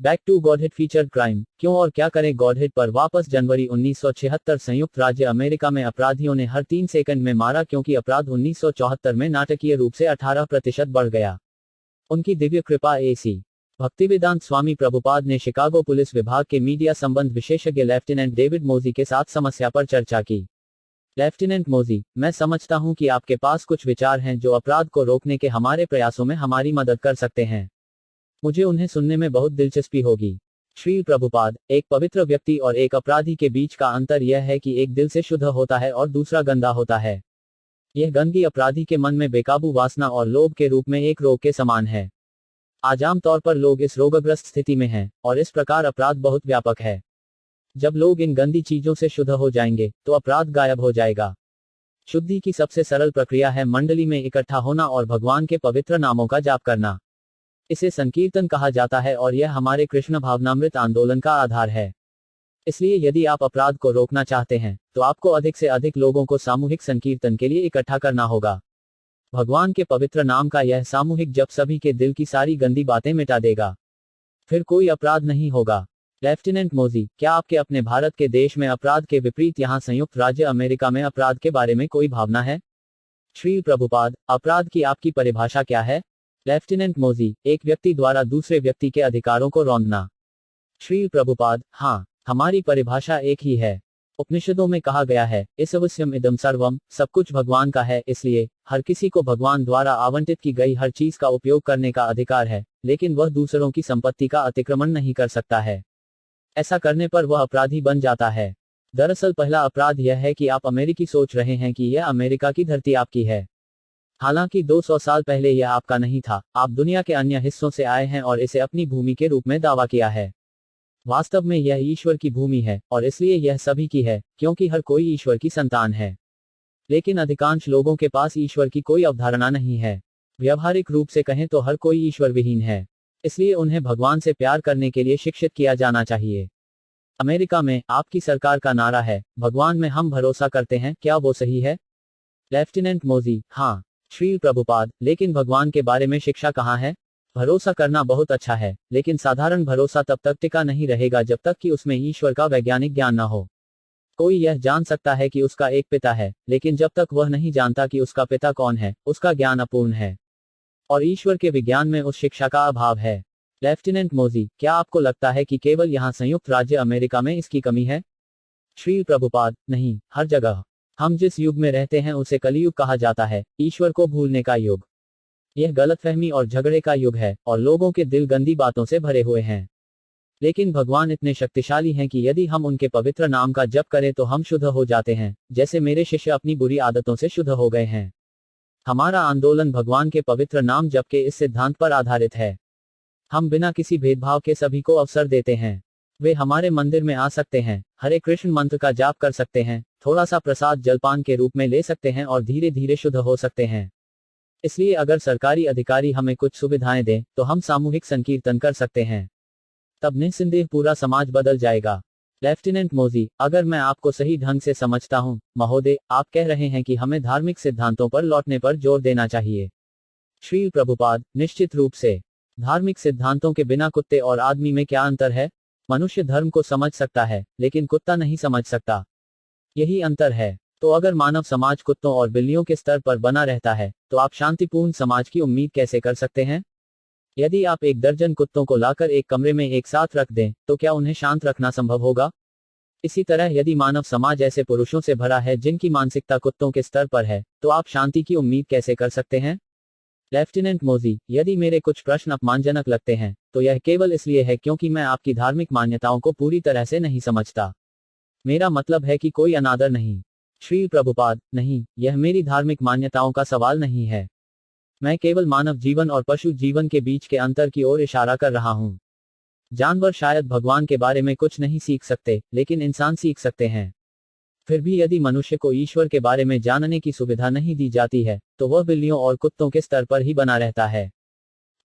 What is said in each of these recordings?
Back to godhead feature crime, क्यों और क्या करें गॉडहेड पर वापस। जनवरी 1976 संयुक्त राज्य अमेरिका में अपराधियों ने हर 3 सेकंड में मारा क्योंकि अपराध 1974 में नाटकीय रूप से 18% बढ़ गया। उनकी दिव्य कृपा एसी भक्तिवेदांत स्वामी प्रभुपाद ने शिकागो पुलिस विभाग के मीडिया संबंध विशेषज्ञ लेफ्टिनेंट डेविड मोजी के साथ समस्या पर चर्चा की। लेफ्टिनेंट मोजी, मैं समझता हूं कि आपके पास कुछ विचार हैं जो अपराध को रोकने के हमारे प्रयासों में हमारी मदद कर सकते हैं। मुझे उन्हें सुनने में बहुत दिलचस्पी होगी। श्री प्रभुपाद, एक पवित्र व्यक्ति और एक अपराधी के बीच का अंतर यह है कि एक दिल से शुद्ध होता है और दूसरा गंदा होता है। यह गंदगी अपराधी के मन में बेकाबू वासना और लोभ के रूप में एक रोग के समान है। आज आम तौर पर लोग इस रोगग्रस्त स्थिति में हैं, और इस प्रकार अपराध बहुत व्यापक है। जब लोग इन गंदी चीजों से शुद्ध हो जाएंगे, तो अपराध गायब हो जाएगा। शुद्धि की सबसे सरल प्रक्रिया है मंडली में इकट्ठा होना और भगवान के पवित्र नामों का जाप करना। इसे संकीर्तन कहा जाता है और यह हमारे कृष्ण भावनामृत आंदोलन का आधार है। इसलिए यदि आप अपराध को रोकना चाहते हैं, तो आपको अधिक से अधिक लोगों को सामूहिक संकीर्तन के लिए इकट्ठा करना होगा। भगवान के पवित्र नाम का यह सामूहिक जप सभी के दिल की सारी गंदी बातें मिटा देगा। फिर कोई अपराध नहीं होगा। लेफ्टिनेंट मोजी, क्या आपके अपने भारत के देश में अपराध के विपरीत यहाँ संयुक्त राज्य अमेरिका में अपराध के बारे में कोई भावना है? श्री प्रभुपाद, अपराध की आपकी परिभाषा क्या है? लेफ्टिनेंट मोजी, एक व्यक्ति द्वारा दूसरे व्यक्ति के अधिकारों को रौंदना। श्री प्रभुपाद, हाँ, हमारी परिभाषा एक ही है। उपनिषदों में कहा गया है, ईशवस्यम इदम सर्वम, सब कुछ भगवान का है, इसलिए हर किसी को भगवान द्वारा आवंटित की गई हर चीज का उपयोग करने का अधिकार है, लेकिन वह दूसरों की संपत्ति का अतिक्रमण नहीं कर सकता है। ऐसा करने पर वह अपराधी बन जाता है। दरअसल पहला अपराध यह है कि आप अमेरिकी सोच रहे हैं कि यह अमेरिका की धरती आपकी है। हालांकि 200 साल पहले यह आपका नहीं था, आप दुनिया के अन्य हिस्सों से आए हैं और इसे अपनी भूमि के रूप में दावा किया है। वास्तव में यह ईश्वर की भूमि है, और इसलिए यह सभी की है, क्योंकि हर कोई ईश्वर की संतान है। लेकिन अधिकांश लोगों के पास ईश्वर की कोई अवधारणा नहीं है। व्यवहारिक रूप से कहें तो हर कोई ईश्वर विहीन है, इसलिए उन्हें भगवान से प्यार करने के लिए शिक्षित किया जाना चाहिए। अमेरिका में आपकी सरकार का नारा है, भगवान में हम भरोसा करते हैं, क्या वो सही है? लेफ्टिनेंट मोजी, हाँ। श्री प्रभुपाद, लेकिन भगवान के बारे में शिक्षा कहाँ है? भरोसा करना बहुत अच्छा है, लेकिन साधारण भरोसा तब तक टिका नहीं रहेगा जब तक कि उसमें ईश्वर का वैज्ञानिक ज्ञान न हो। कोई यह जान सकता है कि उसका एक पिता है, लेकिन जब तक वह नहीं जानता कि उसका पिता कौन है, उसका ज्ञान अपूर्ण है। और ईश्वर के विज्ञान में उस शिक्षा का अभाव है। लेफ्टिनेंट मोजी, क्या आपको लगता है कि केवल यहाँ संयुक्त राज्य अमेरिका में इसकी कमी है? श्री प्रभुपाद, नहीं, हर जगह। हम जिस युग में रहते हैं उसे कलियुग कहा जाता है, ईश्वर को भूलने का युग। यह गलतफहमी और झगड़े का युग है, और लोगों के दिल गंदी बातों से भरे हुए हैं। लेकिन भगवान इतने शक्तिशाली हैं कि यदि हम उनके पवित्र नाम का जप करें तो हम शुद्ध हो जाते हैं, जैसे मेरे शिष्य अपनी बुरी आदतों से शुद्ध हो गए हैं। हमारा आंदोलन भगवान के पवित्र नाम जप के इस सिद्धांत पर आधारित है। हम बिना किसी भेदभाव के सभी को अवसर देते हैं। वे हमारे मंदिर में आ सकते हैं, हरे कृष्ण मंत्र का जाप कर सकते हैं, थोड़ा सा प्रसाद जलपान के रूप में ले सकते हैं और धीरे धीरे शुद्ध हो सकते हैं। इसलिए अगर सरकारी अधिकारी हमें कुछ सुविधाएं दें, तो हम सामूहिक संकीर्तन कर सकते हैं। तब निस्संदेह पूरा समाज बदल जाएगा। लेफ्टिनेंट मोजी, अगर मैं आपको सही ढंग से समझता हूं, महोदय, आप कह रहे हैं कि हमें धार्मिक सिद्धांतों पर लौटने पर जोर देना चाहिए। श्री प्रभुपाद, निश्चित रूप से। धार्मिक सिद्धांतों के बिना कुत्ते और आदमी में क्या अंतर है? मनुष्य धर्म को समझ सकता है, लेकिन कुत्ता नहीं समझ सकता। यही अंतर है। तो अगर मानव समाज कुत्तों और बिल्लियों के स्तर पर बना रहता है, तो आप शांतिपूर्ण समाज की उम्मीद कैसे कर सकते हैं? यदि आप 1 दर्जन कुत्तों को लाकर एक कमरे में एक साथ रख दें, तो क्या उन्हें शांत रखना संभव होगा? इसी तरह यदि मानव समाज ऐसे पुरुषों से भरा है जिनकी मानसिकता कुत्तों के स्तर पर है, तो आप शांति की उम्मीद कैसे कर सकते हैं? लेफ्टिनेंट मोजी, यदि मेरे कुछ प्रश्न अपमानजनक लगते हैं, तो यह केवल इसलिए है क्योंकि मैं आपकी धार्मिक मान्यताओं को पूरी तरह से नहीं समझता। मेरा मतलब है कि कोई अनादर नहीं। श्री प्रभुपाद, नहीं, यह मेरी धार्मिक मान्यताओं का सवाल नहीं है। मैं केवल मानव जीवन और पशु जीवन के बीच के अंतर की ओर इशारा कर रहा हूं। जानवर शायद भगवान के बारे में कुछ नहीं सीख सकते, लेकिन इंसान सीख सकते हैं। फिर भी यदि मनुष्य को ईश्वर के बारे में जानने की सुविधा नहीं दी जाती है, तो वह बिल्लियों और कुत्तों के स्तर पर ही बना रहता है।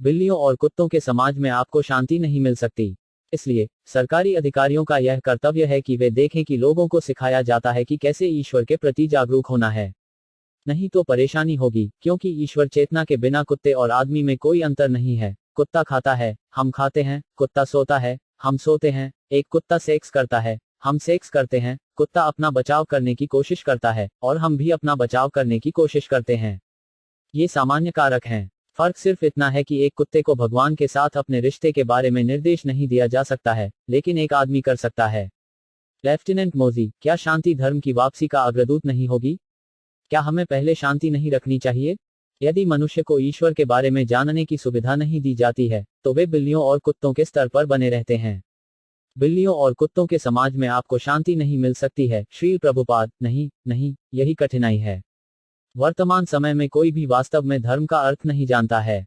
बिल्लियों और कुत्तों के समाज में आपको शांति नहीं मिल सकती। इसलिए सरकारी अधिकारियों का यह कर्तव्य है कि वे देखें कि लोगों को सिखाया जाता है कि कैसे ईश्वर के प्रति जागरूक होना है। नहीं तो परेशानी होगी, क्योंकि ईश्वर चेतना के बिना कुत्ते और आदमी में कोई अंतर नहीं है, कुत्ता खाता है, हम खाते हैं, कुत्ता सोता है, हम सोते हैं, एक कुत्ता सेक्स करता है, हम सेक्स करते हैं, कुत्ता अपना बचाव करने की कोशिश करता है, और हम भी अपना बचाव करने की कोशिश करते हैं। ये सामान्य कारक हैं। फर्क सिर्फ इतना है कि एक कुत्ते को भगवान के साथ अपने रिश्ते के बारे में निर्देश नहीं दिया जा सकता है, लेकिन एक आदमी कर सकता है। लेफ्टिनेंट मोजी, क्या शांति धर्म की वापसी का अग्रदूत नहीं होगी? क्या हमें पहले शांति नहीं रखनी चाहिए? यदि मनुष्य को ईश्वर के बारे में जानने की सुविधा नहीं दी जाती है, तो वे बिल्लियों और कुत्तों के स्तर पर बने रहते हैं। बिल्लियों और कुत्तों के समाज में आपको शांति नहीं मिल सकती है, श्री प्रभुपाद। नहीं, यही कठिनाई है। वर्तमान समय में कोई भी वास्तव में धर्म का अर्थ नहीं जानता है।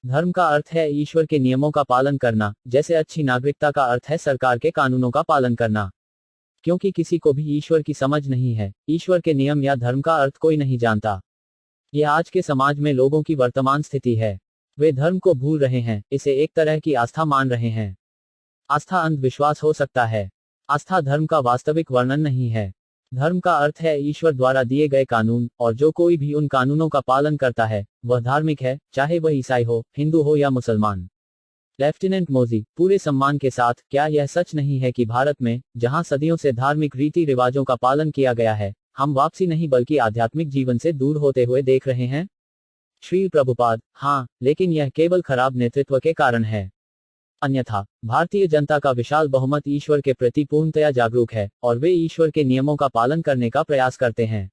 धर्म का अर्थ है ईश्वर के नियमों का पालन करना, जैसे अच्छी नागरिकता का अर्थ है सरकार के कानूनों का पालन करना। क्योंकि किसी को भी ईश्वर की समझ नहीं है, ईश्वर के नियम या धर्म का अर्थ कोई नहीं जानता। यह आज के समाज में लोगों की वर्तमान स्थिति है। वे धर्म को भूल रहे हैं, इसे एक तरह की आस्था मान रहे हैं। आस्था अंधविश्वास हो सकता है। आस्था धर्म का वास्तविक वर्णन नहीं है। धर्म का अर्थ है ईश्वर द्वारा दिए गए कानून, और जो कोई भी उन कानूनों का पालन करता है वह धार्मिक है, चाहे वह ईसाई हो, हिंदू हो या मुसलमान। लेफ्टिनेंट मोजी, पूरे सम्मान के साथ, क्या यह सच नहीं है कि भारत में, जहां सदियों से धार्मिक रीति रिवाजों का पालन किया गया है, हम वापसी नहीं बल्कि आध्यात्मिक जीवन से दूर होते हुए देख रहे हैं? श्री प्रभुपाद, हाँ, लेकिन यह केवल खराब नेतृत्व के कारण है। अन्यथा भारतीय जनता का विशाल बहुमत ईश्वर के प्रति पूर्णतया जागरूक है, और वे ईश्वर के नियमों का पालन करने का प्रयास करते हैं।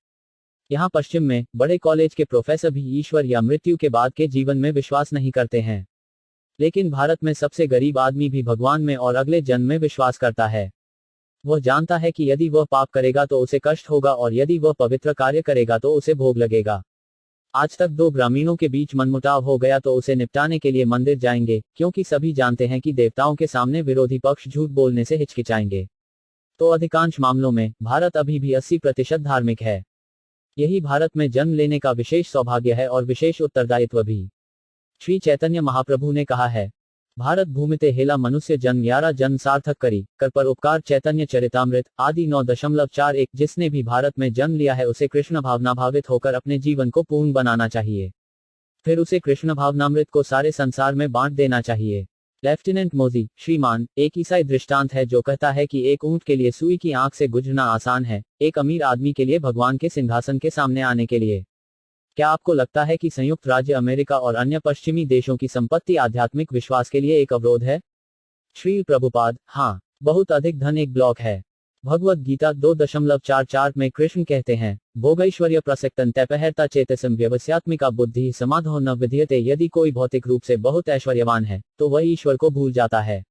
यहाँ पश्चिम में बड़े कॉलेज के प्रोफेसर भी ईश्वर या मृत्यु के बाद के जीवन में विश्वास नहीं करते हैं। लेकिन भारत में सबसे गरीब आदमी भी भगवान में और अगले जन्म में विश्वास करता है। वह जानता है कि यदि वह पाप करेगा तो उसे कष्ट होगा, और यदि वह पवित्र कार्य करेगा तो उसे भोग लगेगा। आज तक दो ग्रामीणों के बीच मनमुटाव हो गया तो उसे निपटाने के लिए मंदिर जाएंगे, क्योंकि सभी जानते हैं कि देवताओं के सामने विरोधी पक्ष झूठ बोलने से हिचकिचाएंगे। तो अधिकांश मामलों में भारत अभी भी 80% धार्मिक है। यही भारत में जन्म लेने का विशेष सौभाग्य है और विशेष उत्तरदायित्व भी। श्री चैतन्य महाप्रभु ने कहा है, भारत भूमिते हेला मनुष्य जन्म यारा जन्म सार्थक करी कर पर उपकार। चैतन्य चरितामृत आदि 9.41। जिसने भी भारत में जन्म लिया है उसे कृष्ण भावनाभावित होकर अपने जीवन को पूर्ण बनाना चाहिए। फिर उसे कृष्ण भावनामृत को सारे संसार में बांट देना चाहिए। लेफ्टिनेंट मोजी, श्रीमान, एक ईसाई दृष्टांत है जो कहता है कि एक ऊंट के लिए सुई की आंख से गुजरना आसान है, एक अमीर आदमी के लिए भगवान के सिंहासन के सामने आने के लिए। क्या आपको लगता है कि संयुक्त राज्य अमेरिका और अन्य पश्चिमी देशों की संपत्ति आध्यात्मिक विश्वास के लिए एक अवरोध है? श्री प्रभुपाद, हाँ, बहुत अधिक धन एक ब्लॉक है। भगवद गीता 2.44 में कृष्ण कहते हैं, भोगैश्वर्य प्रसक्तन तैपहर्ता चेतसम व्यवस्यात्मिका बुद्धि समाधो न विधीयते। यदि कोई भौतिक रूप से बहुत ऐश्वर्यवान है तो वह ईश्वर को भूल जाता है।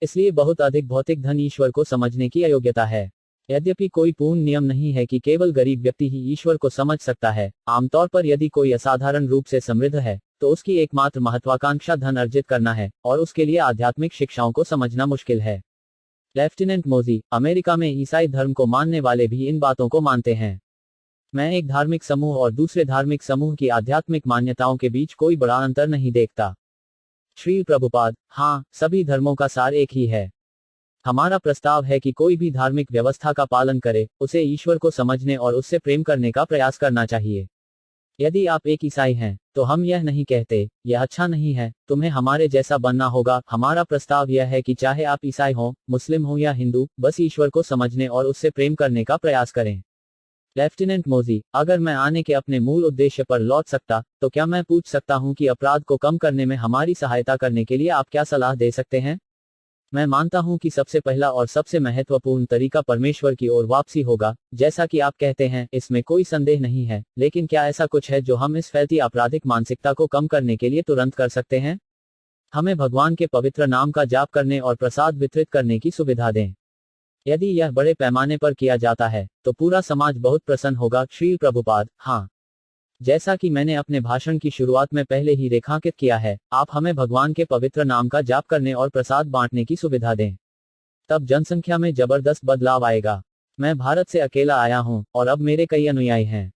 इसलिए बहुत अधिक भौतिक धन ईश्वर को समझने की अयोग्यता है। यद्यपि कोई पूर्ण नियम नहीं है कि केवल गरीब व्यक्ति ही ईश्वर को समझ सकता है। आमतौर पर यदि कोई असाधारण रूप से समृद्ध है तो उसकी एकमात्र महत्वाकांक्षा धन अर्जित करना है, और उसके लिए आध्यात्मिक शिक्षाओं को समझना मुश्किल है। लेफ्टिनेंट मोजी, अमेरिका में ईसाई धर्म को मानने वाले भी इन बातों को मानते हैं। मैं एक धार्मिक समूह और दूसरे धार्मिक समूह की आध्यात्मिक मान्यताओं के बीच कोई बड़ा अंतर नहीं देखता। श्री प्रभुपाद, हाँ, सभी धर्मों का सार एक ही है। हमारा प्रस्ताव है कि कोई भी धार्मिक व्यवस्था का पालन करे, उसे ईश्वर को समझने और उससे प्रेम करने का प्रयास करना चाहिए। यदि आप एक ईसाई हैं तो हम यह नहीं कहते यह अच्छा नहीं है, तुम्हें हमारे जैसा बनना होगा। हमारा प्रस्ताव यह है कि चाहे आप ईसाई हो, मुस्लिम हो या हिंदू, बस ईश्वर को समझने और उससे प्रेम करने का प्रयास करें। लेफ्टिनेंट मोजी, अगर मैं आने के अपने मूल उद्देश्य पर लौट सकता तो क्या मैं पूछ सकता हूं कि अपराध को कम करने में हमारी सहायता करने के लिए आप क्या सलाह दे सकते हैं? मैं मानता हूं कि सबसे पहला और सबसे महत्वपूर्ण तरीका परमेश्वर की ओर वापसी होगा, जैसा कि आप कहते हैं, इसमें कोई संदेह नहीं है। लेकिन क्या ऐसा कुछ है जो हम इस फैलती आपराधिक मानसिकता को कम करने के लिए तुरंत कर सकते हैं? हमें भगवान के पवित्र नाम का जाप करने और प्रसाद वितरित करने की सुविधा दें। यदि यह बड़े पैमाने पर किया जाता है तो पूरा समाज बहुत प्रसन्न होगा। श्री प्रभुपाद, हाँ, जैसा कि मैंने अपने भाषण की शुरुआत में पहले ही रेखांकित किया है, आप हमें भगवान के पवित्र नाम का जाप करने और प्रसाद बांटने की सुविधा दें। तब जनसंख्या में जबरदस्त बदलाव आएगा। मैं भारत से अकेला आया हूं और अब मेरे कई अनुयायी हैं।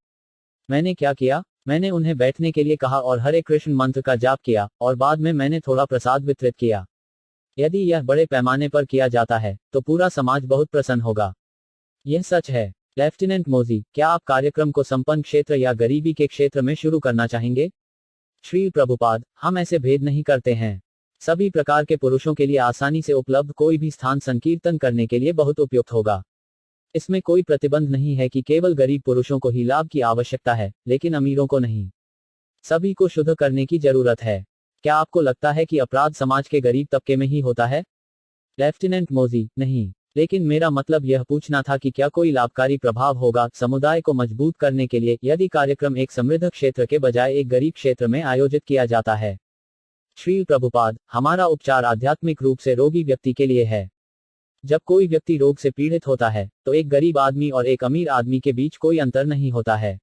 मैंने क्या किया? मैंने उन्हें बैठने के लिए कहा और हरे कृष्ण मंत्र का जाप किया, और बाद में मैंने थोड़ा प्रसाद वितरित किया। यदि यह बड़े पैमाने पर किया जाता है तो पूरा समाज बहुत प्रसन्न होगा। यह सच है। लेफ्टिनेंट मोजी, क्या आप कार्यक्रम को संपन्न क्षेत्र या गरीबी के क्षेत्र में शुरू करना चाहेंगे? श्री प्रभुपाद, हम ऐसे भेद नहीं करते हैं। सभी प्रकार के पुरुषों के लिए आसानी से उपलब्ध कोई भी स्थान संकीर्तन करने के लिए बहुत उपयुक्त होगा। इसमें कोई प्रतिबंध नहीं है कि केवल गरीब पुरुषों को ही लाभ की आवश्यकता है, लेकिन अमीरों को नहीं। सभी को शुद्ध करने की जरूरत है। क्या आपको लगता है कि अपराध समाज के गरीब तबके में ही होता है? लेफ्टिनेंट मोजी, नहीं। लेकिन मेरा मतलब यह पूछना था कि क्या कोई लाभकारी प्रभाव होगा समुदाय को मजबूत करने के लिए यदि कार्यक्रम एक समृद्ध क्षेत्र के बजाय एक गरीब क्षेत्र में आयोजित किया जाता है। श्री प्रभुपाद, हमारा उपचार आध्यात्मिक रूप से रोगी व्यक्ति के लिए है। जब कोई व्यक्ति रोग से पीड़ित होता है तो एक गरीब आदमी और एक अमीर आदमी के बीच कोई अंतर नहीं होता है।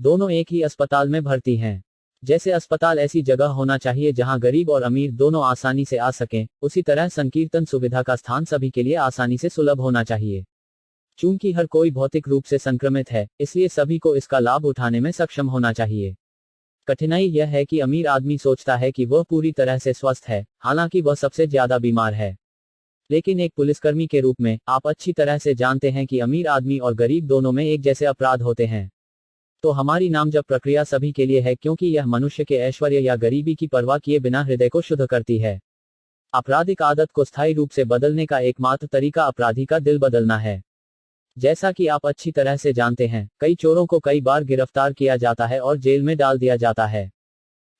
दोनों एक ही अस्पताल में भर्ती हैं। जैसे अस्पताल ऐसी जगह होना चाहिए जहां गरीब और अमीर दोनों आसानी से आ सकें, उसी तरह संकीर्तन सुविधा का स्थान सभी के लिए आसानी से सुलभ होना चाहिए। चूंकि हर कोई भौतिक रूप से संक्रमित है, इसलिए सभी को इसका लाभ उठाने में सक्षम होना चाहिए। कठिनाई यह है कि अमीर आदमी सोचता है कि वह पूरी तरह से स्वस्थ है, हालांकि वह सबसे ज्यादा बीमार है। लेकिन एक पुलिसकर्मी के रूप में आप अच्छी तरह से जानते हैं कि अमीर आदमी और गरीब दोनों में एक जैसे अपराध होते हैं। तो हमारी नामजप प्रक्रिया सभी के लिए है, क्योंकि यह मनुष्य के ऐश्वर्य या गरीबी की परवाह किए बिना हृदय को शुद्ध करती है। आपराधिक आदत को स्थायी रूप से बदलने का एकमात्र तरीका अपराधी का दिल बदलना है। जैसा कि आप अच्छी तरह से जानते हैं, कई चोरों को कई बार गिरफ्तार किया जाता है और जेल में डाल दिया जाता है।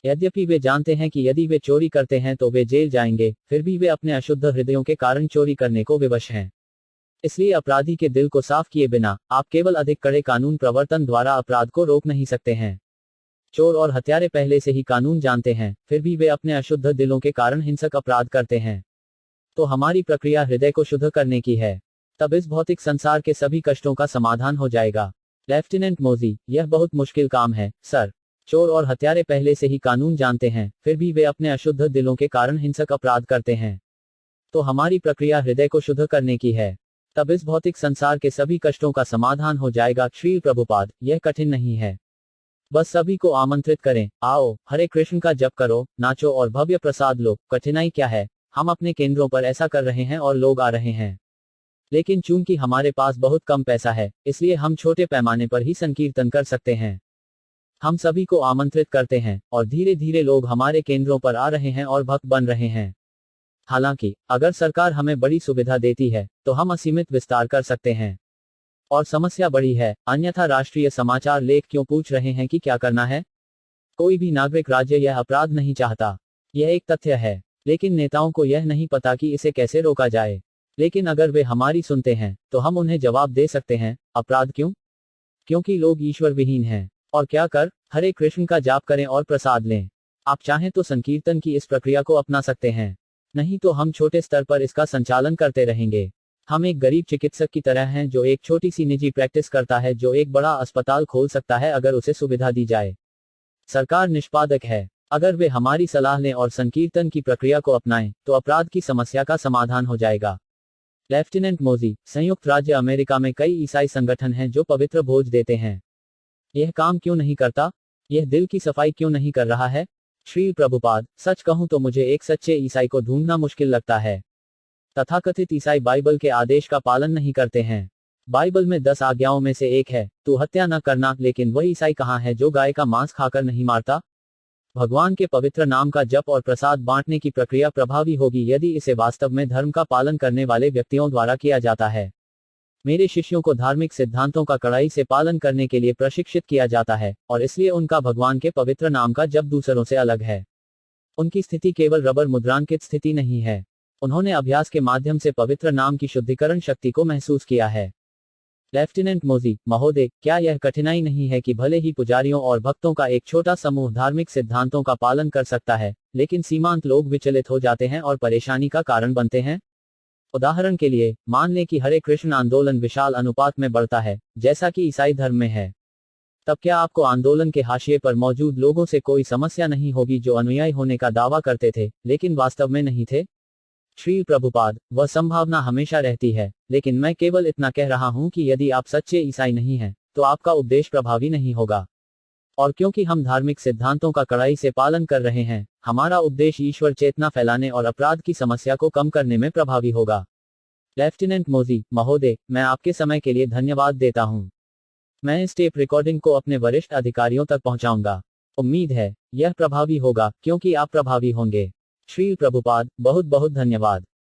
यद्यपि वे जानते हैं कि यदि वे चोरी करते हैं तो वे जेल जाएंगे, फिर भी वे अपने अशुद्ध हृदयों के कारण चोरी करने को विवश हैं। इसलिए अपराधी के दिल को साफ किए बिना आप केवल अधिक कड़े कानून प्रवर्तन द्वारा अपराध को रोक नहीं सकते हैं। चोर और हत्यारे पहले से ही कानून जानते हैं, फिर भी वे अपने अशुद्ध दिलों के कारण हिंसक अपराध करते हैं। तो हमारी प्रक्रिया हृदय को शुद्ध करने की है। तब इस भौतिक संसार के सभी कष्टों का समाधान हो जाएगा। लेफ्टिनेंट मोजी, यह बहुत मुश्किल काम है, सर। चोर और हत्यारे पहले से ही कानून जानते हैं, फिर भी वे अपने अशुद्ध दिलों के कारण हिंसक अपराध करते हैं। तो हमारी प्रक्रिया हृदय को शुद्ध करने की है। तब इस भौतिक संसार के सभी कष्टों का समाधान हो जाएगा। श्री प्रभुपाद, यह कठिन नहीं है। बस सभी को आमंत्रित करें, आओ, हरे कृष्ण का जप करो, नाचो और भव्य प्रसाद लो। कठिनाई क्या है? हम अपने केंद्रों पर ऐसा कर रहे हैं और लोग आ रहे हैं। लेकिन चूंकि हमारे पास बहुत कम पैसा है, इसलिए हम छोटे पैमाने पर ही संकीर्तन कर सकते हैं। हम सभी को आमंत्रित करते हैं और धीरे धीरे लोग हमारे केंद्रों पर आ रहे हैं और भक्त बन रहे हैं। हालांकि अगर सरकार हमें बड़ी सुविधा देती है तो हम असीमित विस्तार कर सकते हैं। और समस्या बड़ी है, अन्यथा राष्ट्रीय समाचार लेख क्यों पूछ रहे हैं कि क्या करना है? कोई भी नागरिक राज्य यह अपराध नहीं चाहता। यह एक तथ्य है, लेकिन नेताओं को यह नहीं पता कि इसे कैसे रोका जाए। लेकिन अगर वे हमारी सुनते हैं तो हम उन्हें जवाब दे सकते हैं, अपराध क्यों? क्योंकि लोग ईश्वर विहीन हैं। और क्या कर? हरे कृष्ण का जाप करें और प्रसाद लें। आप चाहें तो संकीर्तन की इस प्रक्रिया को अपना सकते हैं, नहीं तो हम छोटे स्तर पर इसका संचालन करते रहेंगे। हम एक गरीब चिकित्सक की तरह हैं जो एक छोटी सी निजी प्रैक्टिस करता है, जो एक बड़ा अस्पताल खोल सकता है अगर उसे सुविधा दी जाए। सरकार निष्पादक है। अगर वे हमारी सलाह लें और संकीर्तन की प्रक्रिया को अपनाएं तो अपराध की समस्या का समाधान हो जाएगा। लेफ्टिनेंट मोजी, संयुक्त राज्य अमेरिका में कई ईसाई संगठन हैं जो पवित्र भोज देते हैं। यह काम क्यों नहीं करता? यह दिल की सफाई क्यों नहीं कर रहा है? श्री प्रभुपाद, सच कहूं तो मुझे एक सच्चे ईसाई को ढूंढना मुश्किल लगता है। तथाकथित ईसाई बाइबल के आदेश का पालन नहीं करते हैं। बाइबल में 10 आज्ञाओं में से एक है, तू हत्या न करना, लेकिन वह ईसाई कहां है जो गाय का मांस खाकर नहीं मारता? भगवान के पवित्र नाम का जप और प्रसाद बांटने की प्रक्रिया प्रभावी होगी यदि इसे वास्तव में धर्म का पालन करने वाले व्यक्तियों द्वारा किया जाता है। मेरे शिष्यों को धार्मिक सिद्धांतों का कड़ाई से पालन करने के लिए प्रशिक्षित किया जाता है, और इसलिए उनका भगवान के पवित्र नाम का जप दूसरों से अलग है। उनकी स्थिति केवल रबर मुद्रांकित स्थिति नहीं है। उन्होंने अभ्यास के माध्यम से पवित्र नाम की शुद्धिकरण शक्ति को महसूस किया है। लेफ्टिनेंट मोजी, महोदय, क्या यह कठिनाई नहीं है कि भले ही पुजारियों और भक्तों का एक छोटा समूह धार्मिक सिद्धांतों का पालन कर सकता है, लेकिन सीमांत लोग विचलित हो जाते हैं और परेशानी का कारण बनते हैं? उदाहरण के लिए, मान लें कि हरे कृष्ण आंदोलन विशाल अनुपात में बढ़ता है, जैसा कि ईसाई धर्म में है। तब क्या आपको आंदोलन के हाशिए पर मौजूद लोगों से कोई समस्या नहीं होगी जो अनुयायी होने का दावा करते थे, लेकिन वास्तव में नहीं थे? श्री प्रभुपाद, वह संभावना हमेशा रहती है, लेकिन मैं केवल इतना कह रहा हूं कि यदि आप सच्चे ईसाई नहीं हैं, तो आपका उपदेश प्रभावी नहीं होगा। और क्योंकि हम धार्मिक सिद्धांतों का कड़ाई से पालन कर रहे हैं, हमारा उपदेश ईश्वर चेतना फैलाने और अपराध की समस्या को कम करने में प्रभावी होगा। लेफ्टिनेंट मोजी, महोदय, मैं आपके समय के लिए धन्यवाद देता हूं। मैं इस टेप रिकॉर्डिंग को अपने वरिष्ठ अधिकारियों तक पहुंचाऊंगा। उम्मीद है यह प्रभावी होगा क्योंकि आप प्रभावी होंगे। श्री प्रभुपाद बहुत बहुत धन्यवाद।